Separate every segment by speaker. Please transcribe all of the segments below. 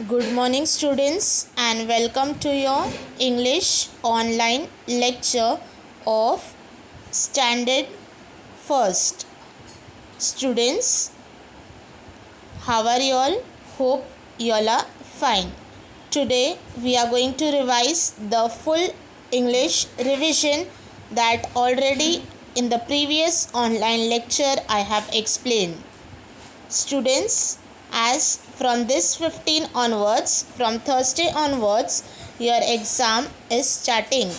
Speaker 1: Good morning, students, and welcome to your English online lecture of Standard First. Students, how are you all? Hope you all are fine. Today, we are going to revise the full English revision that already in the previous online lecture I have explained. Students, as from this 15 onwards, from Thursday onwards, your exam is starting.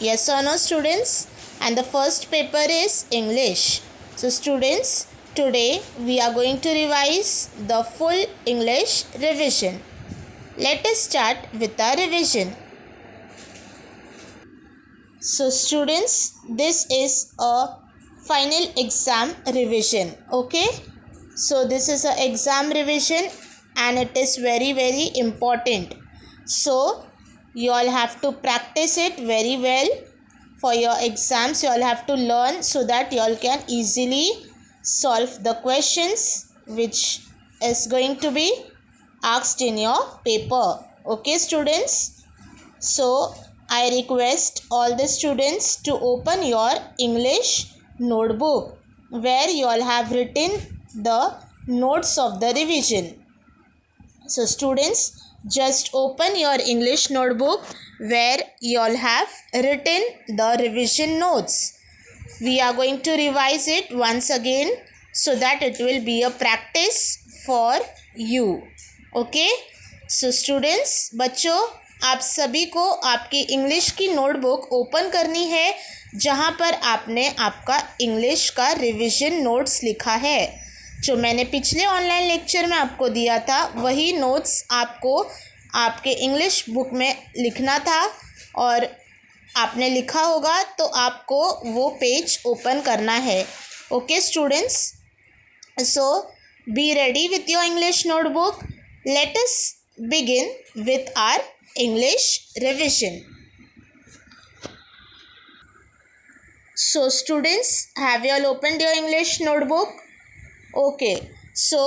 Speaker 1: Yes or no, students? And the first paper is English. So students, today we are going to revise the full English revision. Let us start with our revision. So students, this is a final exam revision. Okay. So this is an exam revision and it is very important. So you all have to practice it very well for your exams. You all have to learn so that you all can easily solve the questions which is going to be asked in your paper. Okay, students? So I request all the students to open your English notebook where you all have written the notes of the revision. So students, just open your English notebook where you all have written the revision notes. We are going to revise it once again so that it will be a practice for you. Okay? So students, बच्चों, आप सभी को आपकी English की notebook open करनी है जहाँ पर आपने आपका इंग्लिश का रिवीजन नोट्स लिखा है. जो मैंने पिछले ऑनलाइन लेक्चर में आपको दिया था वही नोट्स आपको आपके इंग्लिश बुक में लिखना था और आपने लिखा होगा तो आपको वो पेज ओपन करना है. Okay students, so be ready with your English notebook. Let us begin with our English revision. So students, have you all opened your English notebook? Okay, so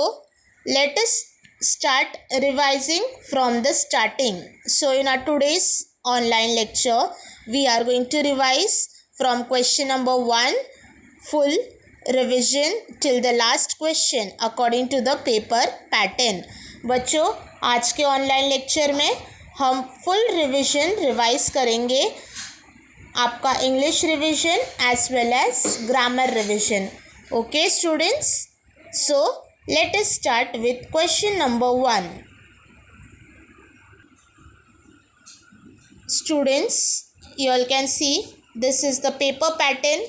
Speaker 1: let us start revising from the starting. So in our today's online lecture, we are going to revise from question number 1, full revision till the last question according to the paper pattern. बच्चों, आज के online lecture में हम full revision revise करेंगे आपका English revision as well as grammar revision. Okay students, so let us start with question number 1. Students, you all can see this is the paper pattern.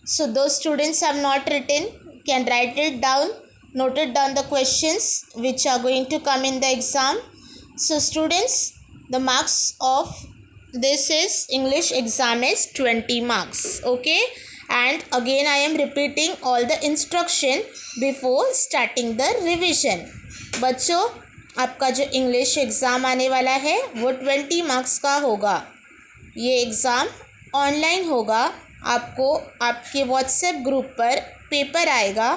Speaker 1: So those students have not written can write it down, noted down the questions which are going to come in the exam. So students, the marks of this is English exam is 20 marks. Okay, and again I am repeating all the instruction before starting the revision. बच्चों, आपका जो English exam आने वाला है वो 20 marks का होगा. ये एग्ज़ाम ऑनलाइन होगा. आपको आपके व्हाट्सएप ग्रुप पर पेपर आएगा.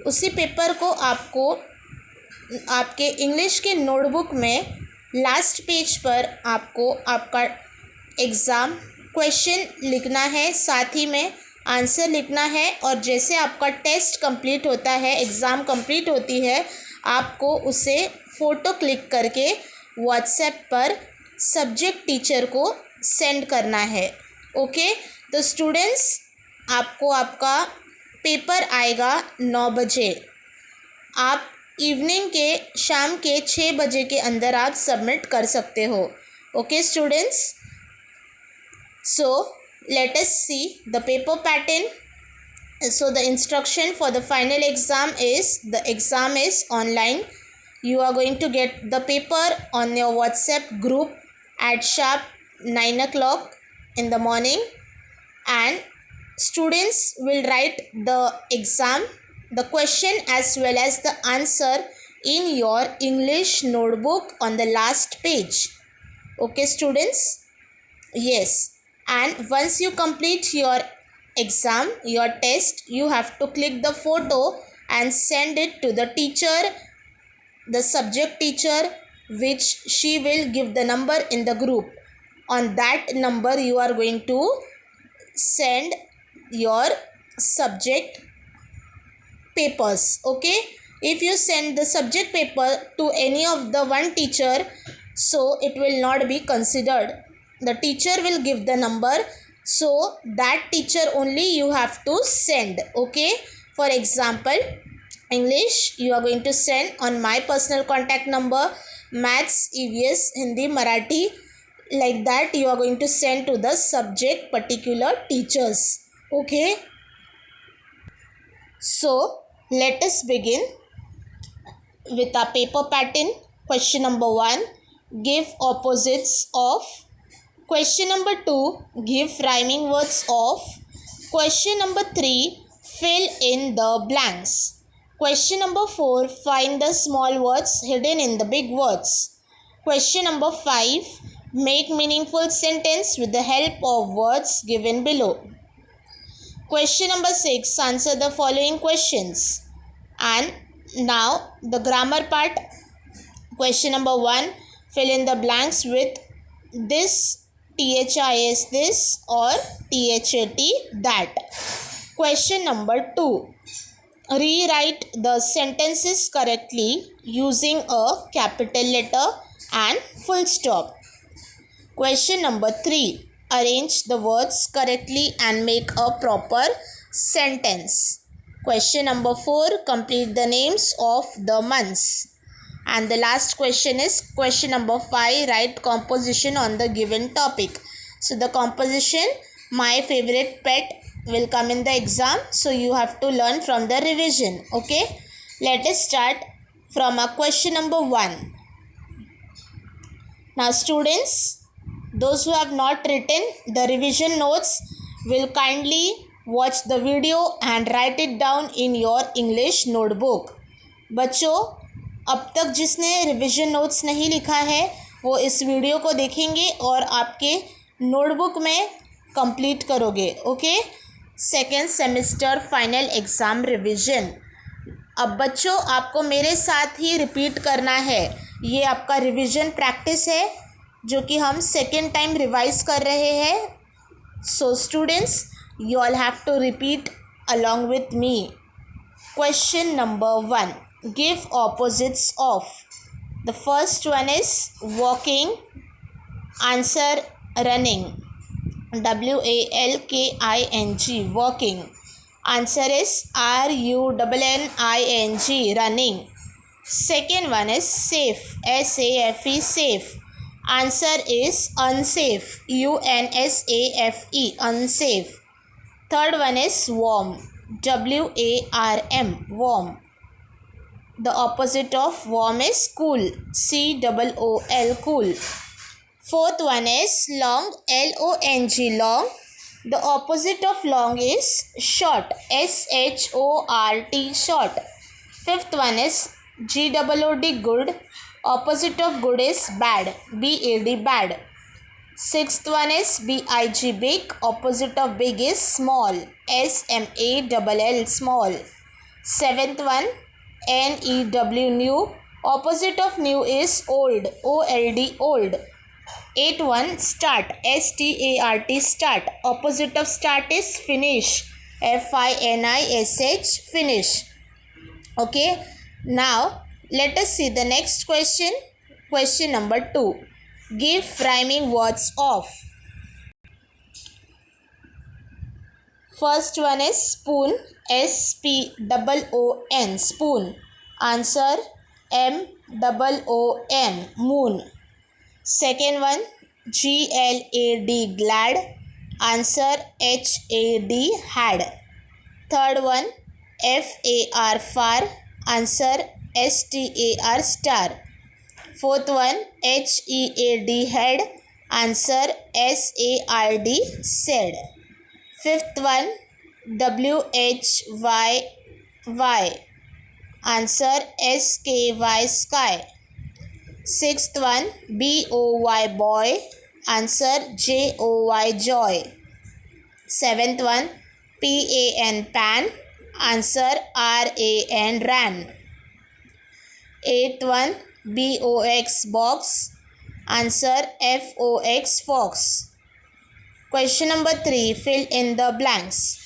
Speaker 1: उसी पेपर को आपको आपके इंग्लिश के नोटबुक में लास्ट पेज पर आपको आपका एग्ज़ाम क्वेश्चन लिखना है, साथ ही में आंसर लिखना है. और जैसे आपका टेस्ट कंप्लीट होता है, एग्ज़ाम कंप्लीट होती है, आपको उसे फ़ोटो क्लिक करके व्हाट्सएप पर सब्जेक्ट टीचर को सेंड करना है. ओके, तो स्टूडेंट्स, आपको आपका पेपर आएगा 9 बजे. आप इवनिंग के शाम के 6 बजे के अंदर आप सबमिट कर सकते हो. Okay students, so let us see the paper pattern. So the instruction for the final exam is the exam is online. You are going to get the paper on your WhatsApp group at sharp 9 o'clock in the morning, and students will write the exam, the question as well as the answer in your English notebook on the last page. Okay students? Yes, and once you complete your exam, your test, you have to click the photo and send it to the teacher, the subject teacher, which she will give the number in the group. On that number you are going to send your subject papers. Okay, if you send the subject paper to any of the one teacher, so it will not be considered. The teacher will give the number, so that teacher only you have to send. Okay, for example, English you are going to send on my personal contact number, maths, EVS, Hindi, Marathi, like that you are going to send to the subject particular teachers. Okay, so let us begin with our paper pattern. Question number 1, give opposites of. Question number 2, give rhyming words of. Question number 3, fill in the blanks. Question number 4, find the small words hidden in the big words. Question number 5, make meaningful sentence with the help of words given below. Question number 6, answer the following questions. And now the grammar part. Question number 1, fill in the blanks with this, THIS this, or THAT that. Question number 2, rewrite the sentences correctly using a capital letter and full stop. Question number 3, arrange the words correctly and make a proper sentence. Question number 4, complete the names of the months. And the last question is question number 5, write composition on the given topic. So the composition, my favorite pet, will come in the exam, so you have to learn from the revision. Okay, let us start from a question number 1. Now students, those who have not written the revision notes will kindly watch the video and write it down in your English notebook. बच्चों, अब तक जिसने revision notes नहीं लिखा है वो इस video को देखेंगे और आपके नोटबुक में कंप्लीट करोगे. Okay, second semester final exam revision. अब बच्चों आपको मेरे साथ ही रिपीट करना है. ये आपका रिविज़न प्रैक्टिस है जो कि हम सेकेंड टाइम रिवाइज कर रहे हैं. So students, you all have to repeat along with me. Question number 1, give opposites of. The first one is walking. Answer, running. WALKING, walking. Answer is RUNNING, running. Second one is safe. SAFE, safe. Answer is unsafe. UNSAFE, unsafe. Third one is warm. WARM, warm. The opposite of warm is cool. COOL, cool. Fourth one is long. LONG, long. The opposite of long is short. SHORT, short. Fifth one is GOOD, good. Opposite of good is bad. BAD, bad. Sixth one is BIG, big. Opposite of big is small. SMALL, small. Seventh one, NEW, new. Opposite of new is old. OLD, old. 8-1, start. START, start. Opposite of start is finish. FINISH, finish. Okay, now let us see the next question. Question number 2, give rhyming words of. First one is spoon. SPOON, spoon. Answer, MOON, moon. Second one, GLAD, glad. Answer, HAD, had. Third one, FAR, far. Answer, STAR, star. Fourth one, HEAD, head. Answer, SARD, said. Fifth one, WHYY. Answer, SKY, sky. Sixth one, BOY, boy. Answer, JOY, joy. Seventh one, PAN, pan. Answer, RAN, ran. Eighth one, BOX box. Answer FOX fox. Question number 3. Fill in the blanks.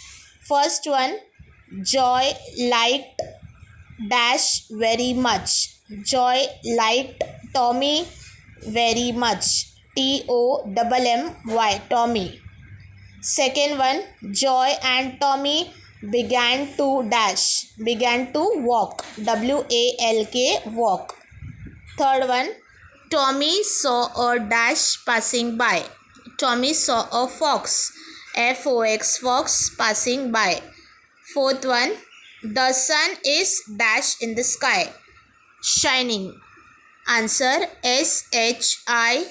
Speaker 1: First one, Joy liked dash very much. Joy liked Tommy very much. TOMMY, Tommy. Second one, Joy and Tommy began to walk. WALK, walk. Third one, Tommy saw a dash passing by. Tommy saw a fox. FOX, fox, passing by. Fourth one, the sun is dash in the sky. Shining. Answer SHINING,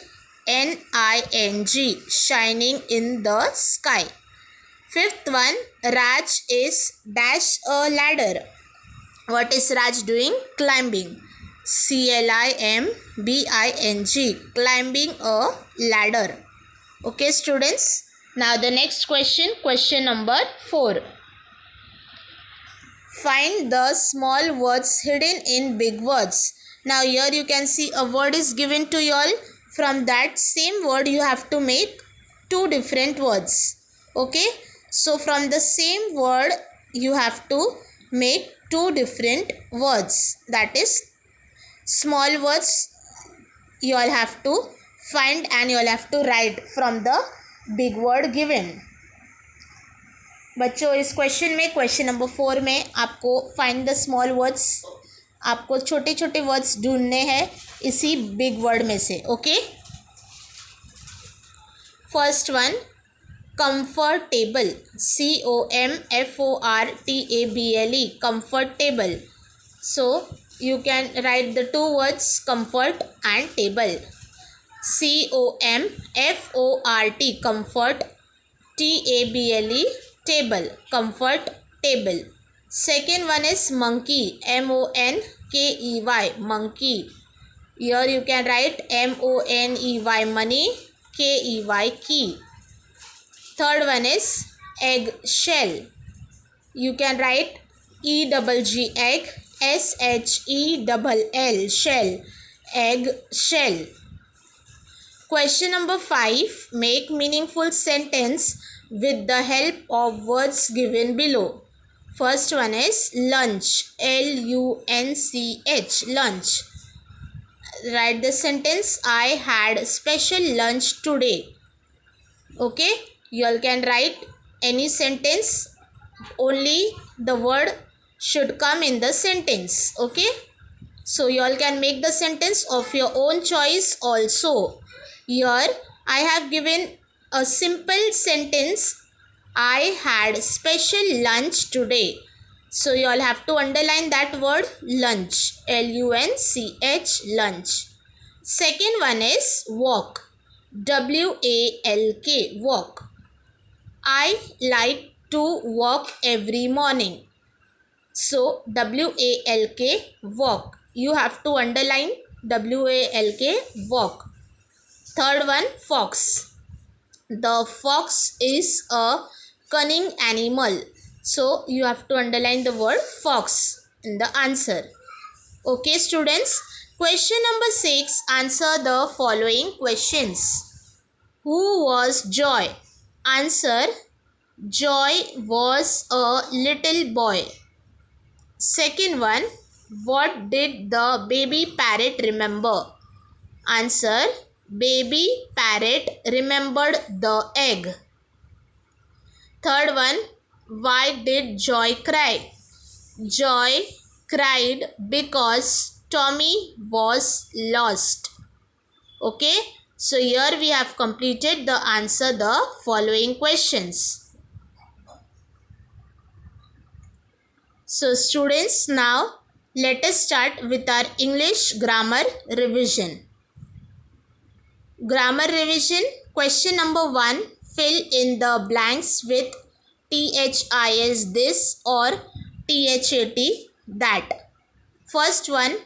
Speaker 1: shining in the sky. Fifth one, Raj is dash a ladder. What is Raj doing? Climbing. CLIMBING, climbing a ladder. Okay, students. Now the next question number 4. Find the small words hidden in big words. Now here you can see a word is given to you all. From that same word you have to make 2 different words. Okay. So from the same word you have to make 2 different words. That is small words you all have to find and you all have to write from the big word given. बच्चों इस question में question number 4 में आपको find the small words, आपको छोटे छोटे words ढूंढने हैं इसी बिग वर्ड में से. Okay, first one comfortable, COMFORTABLE, comfortable. So you can write the 2 words comfort and table. COMFORT, comfort, TABLE, table, comfort table. Second one is monkey, MONKEY, monkey. Here you can write MONEY, money, KEY, key. Third one is egg shell. You can write EGG, egg, SHELL, shell, egg shell. Question number 5. Make meaningful sentence with the help of words given below. First one is lunch, LUNCH, lunch. Write the sentence, I had special lunch today. Okay, you all can write any sentence, only the word should come in the sentence. Okay, so you all can make the sentence of your own choice also. Here I have given a simple sentence, I had special lunch today. So you all have to underline that word lunch, LUNCH, lunch. Second one is walk, WALK, walk. I like to walk every morning. So WALK, walk. You have to underline WALK, walk. Third one, fox. The fox is a cunning animal. So you have to underline the word fox in the answer. Okay, students. Question number 6. Answer the following questions. Who was Joy? Answer, Joy was a little boy. Second one, what did the baby parrot remember? Answer, baby parrot remembered the egg. Third one, why did Joy cry? Joy cried because Tommy was lost. Okay, so here we have completed the answer the following questions. So students, now let us start with our English grammar revision. Grammar revision. Question number 1. Fill in the blanks with THIS this or THAT that. First one,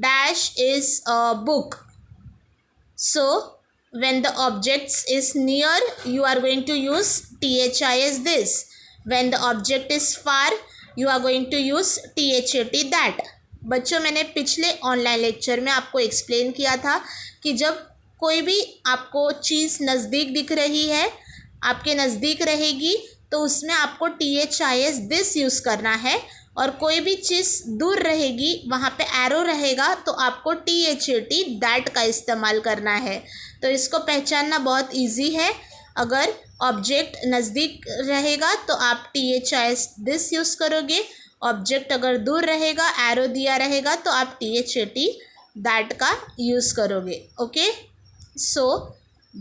Speaker 1: dash is a book. So when the objects is near, you are going to use THIS this. When the object is far, you are going to use THAT that. बच्चों, मैंने पिछले online lecture में आपको explain किया था कि जब कोई भी आपको चीज़ नज़दीक दिख रही है, आपके नज़दीक रहेगी, तो उसमें आपको THIS दिस यूज़ करना है, और कोई भी चीज़ दूर रहेगी, वहाँ पे एरो रहेगा, तो आपको THAT दैट का इस्तेमाल करना है। तो इसको पहचानना बहुत इजी है। अगर ऑब्जेक्ट नज़दीक रहेगा तो आप THIS दिस यूज़ करोगे, ऑब्जेक्ट अगर दूर रहेगा, एरो दिया रहेगा, तो आप THAT दैट का यूज़ करोगे। Okay, so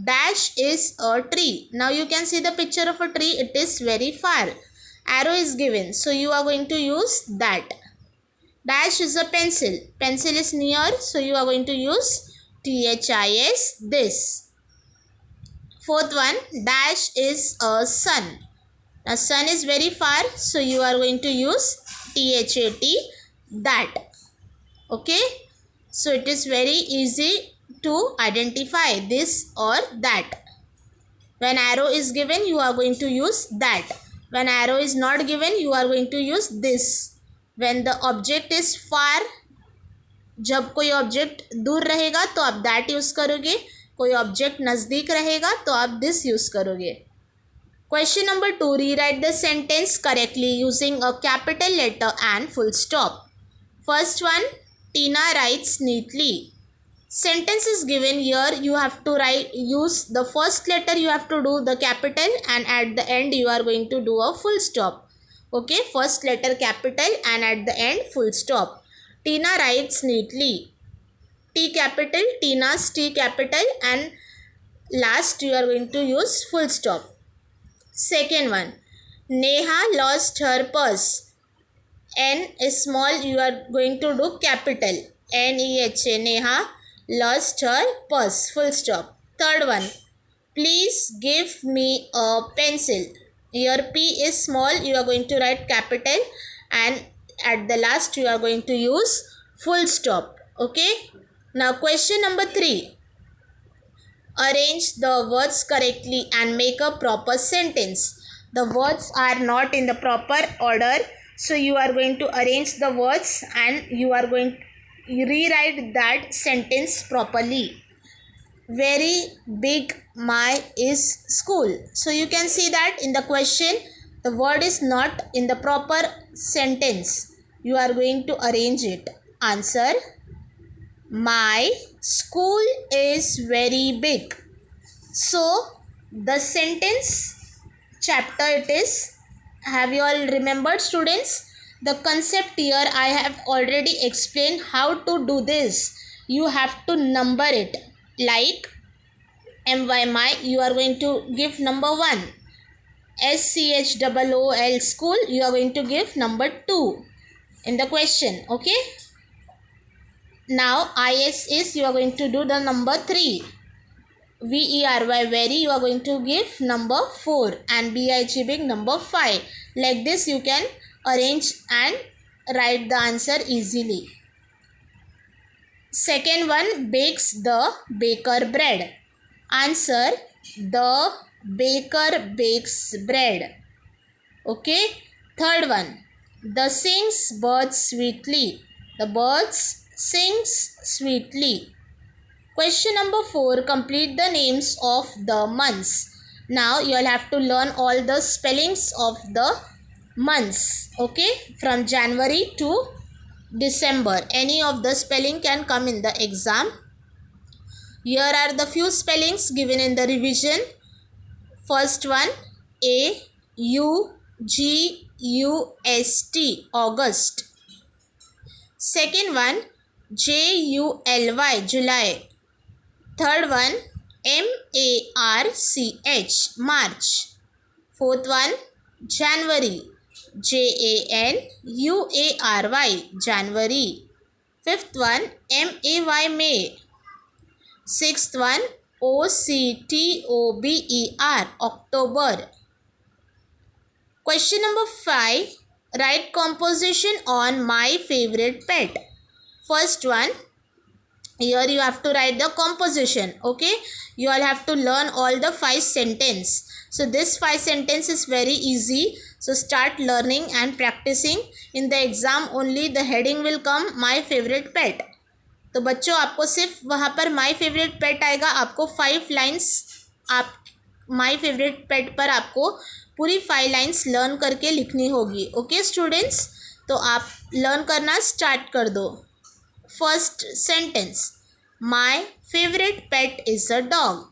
Speaker 1: dash is a tree. Now you can see the picture of a tree. It is very far. Arrow is given, so you are going to use that. Dash is a pencil. Pencil is near, so you are going to use THIS this. Fourth one, dash is a sun. Now sun is very far, so you are going to use THAT that. Okay, so it is very easy to identify this or that. When arrow is given, you are going to use that. When arrow is not given, you are going to use this. When the object is far, जब कोई object दूर रहेगा तो आप that use करोगे, कोई object नज़दीक रहेगा तो आप this यूज़ करोगे. Question number 2, rewrite the sentence correctly using a capital letter and full stop. First one, Tina writes neatly. Sentence is given here, you have to use the first letter, you have to do the capital, and at the end you are going to do a full stop. Okay, first letter capital and at the end full stop. Tina writes neatly. T capital, Tina's T capital, and last you are going to use full stop. Second one, Neha lost her purse. N is small, you are going to do capital. NEHA, Neha lost her purse, full stop. Third one, please give me a pencil. Here P is small, you are going to write capital, and at the last you are going to use full stop. Okay, now question number 3, arrange the words correctly and make a proper sentence. The words are not in the proper order, so you are going to arrange the words and you are going to rewrite that sentence properly. Very big my is school. So you can see that in the question the word is not in the proper sentence. You are going to arrange it. Answer, my school is very big. So the sentence chapter it is. Have you all remembered, students? The concept here I have already explained how to do this. You have to number it. Like my, you are going to give number 1. SCHOOL school, you are going to give number 2 in the question. Okay. Now IS is, you are going to do the number 3. VERY very, you are going to give number 4, and BIG big number 5. Like this you can arrange and write the answer easily. Second one, bakes the baker bread. Answer, the baker bakes bread. Okay. Third one, the sings birds sweetly. The birds sings sweetly. Question number 4, complete the names of the months. Now you will have to learn all the spellings of the months. Okay, from January to December. Any of the spelling can come in the exam. Here are the few spellings given in the revision. First one, AUGUST, August. Second one, JULY, July. Third one, MARCH, March. Fourth one, January, JANUARY, January. Fifth one, MAY, May. Sixth one, OCTOBER, October. Question number 5, write composition on my favorite pet. First one, Here you have to write the composition. Okay, you all have to learn all the 5 sentence. So this 5 sentence is very easy, so start learning and practicing. In the exam only the heading will come my favorite pet. तो बच्चों आपको सिर्फ वहाँ पर माई favourite पेट आएगा, आपको 5 lines आप माई favourite पेट पर आपको पूरी 5 लाइन्स लर्न करके लिखनी होगी. ओके स्टूडेंट्स, तो आप लर्न करना स्टार्ट कर दो. First sentence, my favourite pet is a dog.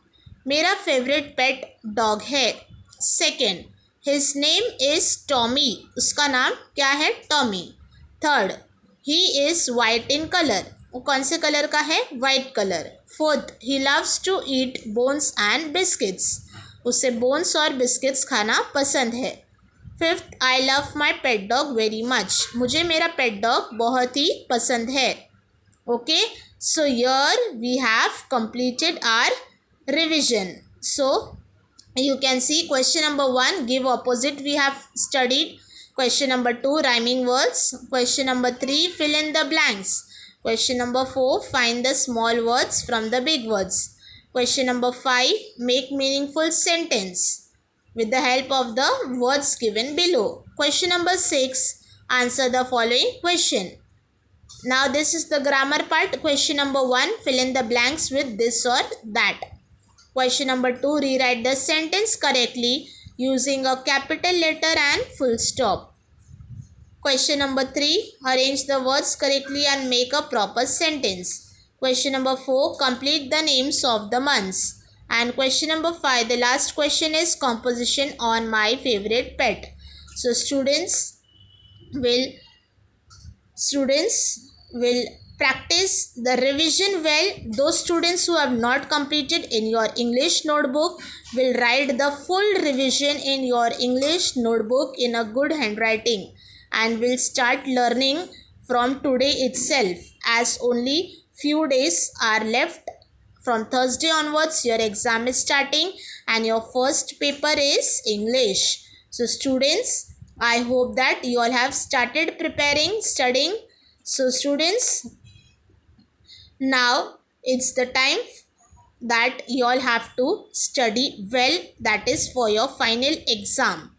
Speaker 1: मेरा फेवरेट पेट डॉग है. Second, his name is Tommy. उसका नाम क्या है? Tommy. Third, he is white in colour. वो कौन से कलर का है? White colour. Fourth, he loves to eat bones and biscuits. उसे बोन्स और बिस्किट्स खाना पसंद है. Fifth, I love my pet dog very much. मुझे मेरा पेट डॉग बहुत ही पसंद है. Okay, so here we have completed our revision. So you can see question number 1, give opposite, we have studied. Question number 2, rhyming words. Question number 3, fill in the blanks. Question number 4, find the small words from the big words. Question number 5, make meaningful sentence with the help of the words given below. Question number 6, answer the following question. Now this is the grammar part. Question number 1, fill in the blanks with this or that. Question number 2, rewrite the sentence correctly using a capital letter and full stop. Question number 3, arrange the words correctly and make a proper sentence. Question number 4, complete the names of the months. And question number 5, the last question is composition on my favorite pet. So students will practice the revision well. Those students who have not completed in your English notebook will write the full revision in your English notebook in a good handwriting and will start learning from today itself, as only few days are left. From Thursday onwards your exam is starting and your first paper is English. So students, I hope that you all have started preparing, studying. So students, now it's the time that you all have to study well, that is for your final exam.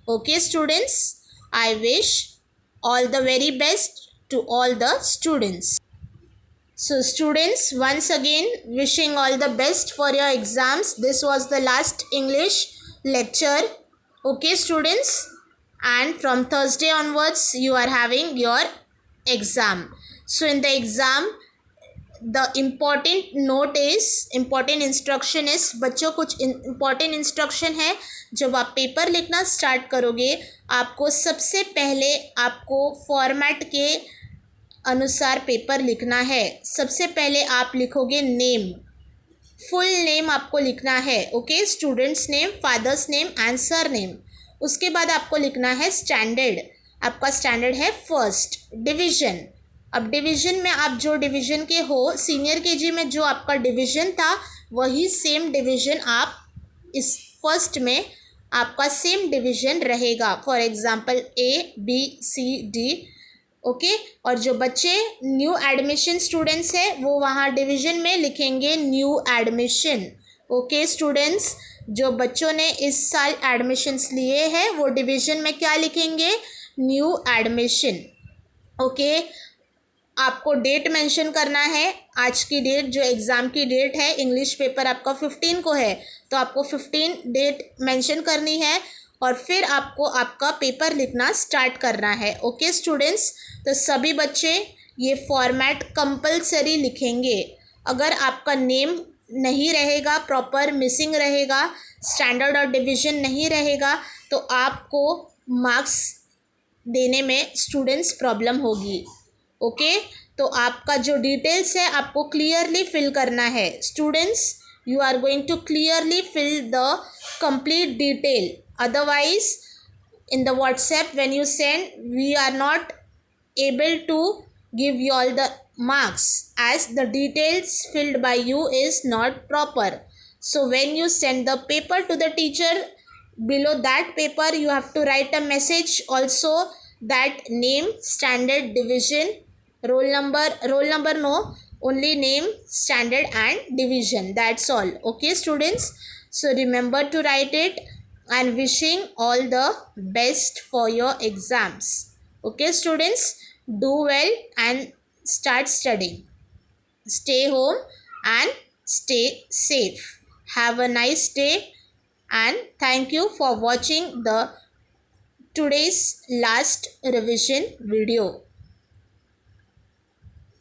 Speaker 1: Okay students, I wish all the very best to all the students. So students, once again wishing all the best for your exams. This was the last English lecture. Okay students, and from Thursday onwards you are having your exam. So in the exam the important instruction is, बच्चों कुछ important instruction है. जब आप paper लिखना start करोगे आपको सबसे पहले आपको फॉर्मेट के अनुसार पेपर लिखना है. सबसे पहले आप लिखोगे नेम, फुल नेम आपको लिखना है. Okay, students name, father's name and sir name. उसके बाद आपको लिखना है स्टैंडर्ड. आपका स्टैंडर्ड है फर्स्ट. डिवीज़न, अब डिवीज़न में आप जो डिवीज़न के हो, सीनियर केजी में जो आपका डिवीज़न था वही सेम डिवीज़न आप इस फर्स्ट में आपका सेम डिवीज़न रहेगा. For example ABCD. ओके, और जो बच्चे न्यू एडमिशन स्टूडेंट्स है वो वहाँ डिवीज़न में लिखेंगे न्यू एडमिशन. ओके स्टूडेंट्स, जो बच्चों ने इस साल एडमिशन्स लिए हैं वो डिवीज़न में क्या लिखेंगे? New admission. ओके, आपको डेट मेंशन करना है. आज की डेट जो एग्ज़ाम की डेट है, इंग्लिश पेपर आपका 15 को है तो आपको 15 डेट मेंशन करनी है और फिर आपको आपका पेपर लिखना स्टार्ट करना है. ओके स्टूडेंट्स, तो सभी बच्चे ये फॉर्मेट कंपलसरी लिखेंगे. अगर आपका नेम नहीं रहेगा, प्रॉपर मिसिंग रहेगा, स्टैंडर्ड और डिवीज़न नहीं रहेगा तो आपको मार्क्स देने में स्टूडेंट्स प्रॉब्लम होगी. ओके, तो आपका जो डिटेल्स है आपको क्लियरली फिल करना है. Students, you are going to clearly fill the complete detail. Otherwise in the WhatsApp when you send, we are not able to give you all the marks as the details filled by you is not proper. So when you send the paper to the teacher, below that paper you have to write a message also, that name, standard, division, roll number no, only name, standard and division, that's all. Okay students, so remember to write it, and wishing all the best for your exams. Okay students, do well and start studying. Stay home and stay safe. Have a nice day, and thank you for watching the today's last revision video.